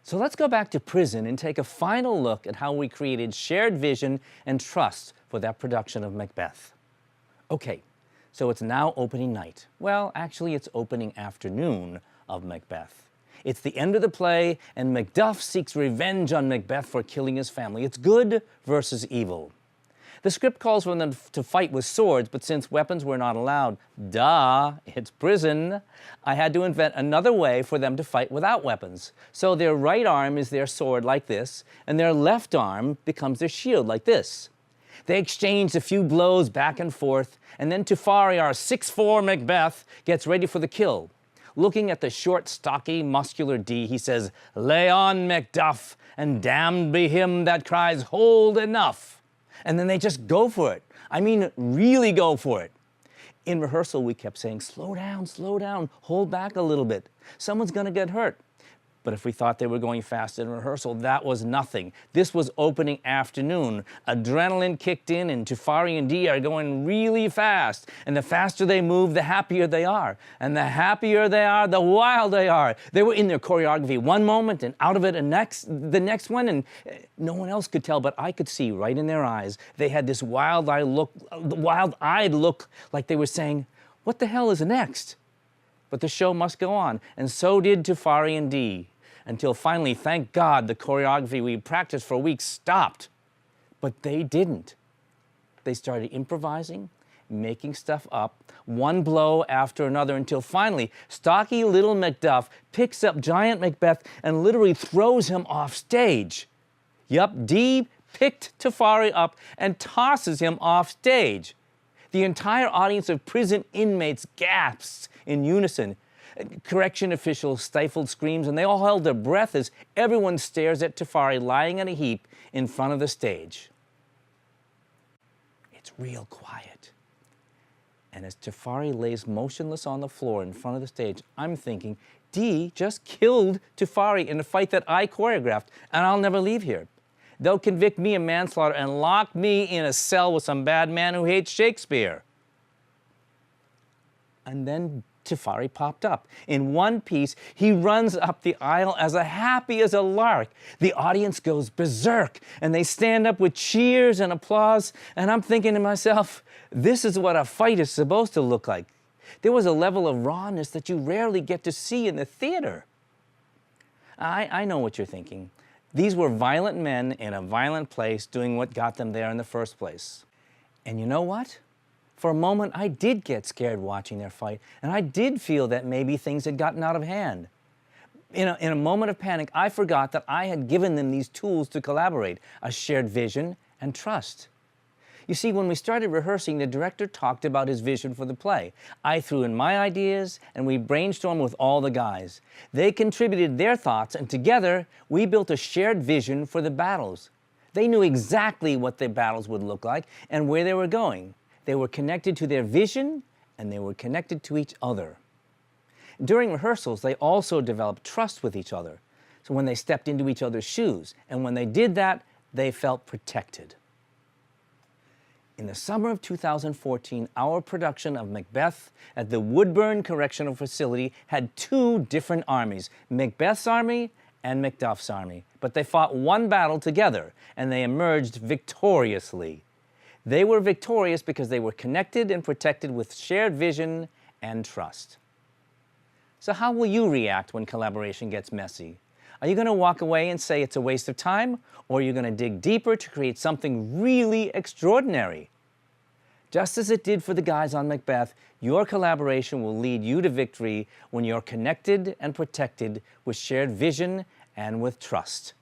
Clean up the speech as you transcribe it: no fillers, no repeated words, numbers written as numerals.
So let's go back to prison and take a final look at how we created shared vision and trust for that production of Macbeth. Okay, so it's now opening night. Well, actually it's opening afternoon of Macbeth. It's the end of the play, and Macduff seeks revenge on Macbeth for killing his family. It's good versus evil. The script calls for them to fight with swords, but since weapons were not allowed, duh, it's prison, I had to invent another way for them to fight without weapons. So their right arm is their sword like this, and their left arm becomes their shield like this. They exchanged a few blows back and forth, and then Tufari, our 6'4" Macbeth, gets ready for the kill. Looking at the short, stocky, muscular D, he says, "Lay on, Macduff, and damned be him that cries, 'Hold enough!'" And then they just go for it. I mean, really go for it. In rehearsal, we kept saying, slow down, hold back a little bit. Someone's gonna get hurt. But if we thought they were going fast in rehearsal, that was nothing. This was opening afternoon. Adrenaline kicked in, and Tufari and Dee are going really fast. And the faster they move, the happier they are. And the happier they are, the wild they are. They were in their choreography one moment and out of it the next one, and no one else could tell, but I could see right in their eyes. They had this wild-eyed look like they were saying, "What the hell is next?" But the show must go on, and so did Tufari and Dee. Until finally, thank God, the choreography we practiced for weeks stopped. But they didn't. They started improvising, making stuff up, one blow after another, until finally, stocky little Macduff picks up giant Macbeth and literally throws him off stage. Yup, Dee picked Tufari up and tosses him off stage. The entire audience of prison inmates gasps in unison. Correction officials stifled screams, and they all held their breath as everyone stares at Tufari lying in a heap in front of the stage. It's real quiet. And as Tufari lays motionless on the floor in front of the stage, I'm thinking, Dee just killed Tufari in a fight that I choreographed, and I'll never leave here. They'll convict me of manslaughter and lock me in a cell with some bad man who hates Shakespeare. And then Tufari popped up. In one piece, he runs up the aisle as happy as a lark. The audience goes berserk, and they stand up with cheers and applause, and I'm thinking to myself, this is what a fight is supposed to look like. There was a level of rawness that you rarely get to see in the theater. I know what you're thinking. These were violent men in a violent place doing what got them there in the first place. And you know what? For a moment, I did get scared watching their fight, and I did feel that maybe things had gotten out of hand. In a moment of panic, I forgot that I had given them these tools to collaborate, a shared vision and trust. You see, when we started rehearsing, the director talked about his vision for the play. I threw in my ideas, and we brainstormed with all the guys. They contributed their thoughts, and together, we built a shared vision for the battles. They knew exactly what the battles would look like and where they were going. They were connected to their vision, and they were connected to each other. During rehearsals, they also developed trust with each other. So when they stepped into each other's shoes, and when they did that, they felt protected. In the summer of 2014, our production of Macbeth at the Woodburn Correctional Facility had two different armies, Macbeth's army and Macduff's army. But they fought one battle together, and they emerged victoriously. They were victorious because they were connected and protected with shared vision and trust. So how will you react when collaboration gets messy? Are you going to walk away and say it's a waste of time, or are you going to dig deeper to create something really extraordinary? Just as it did for the guys on Macbeth, your collaboration will lead you to victory when you're connected and protected with shared vision and with trust.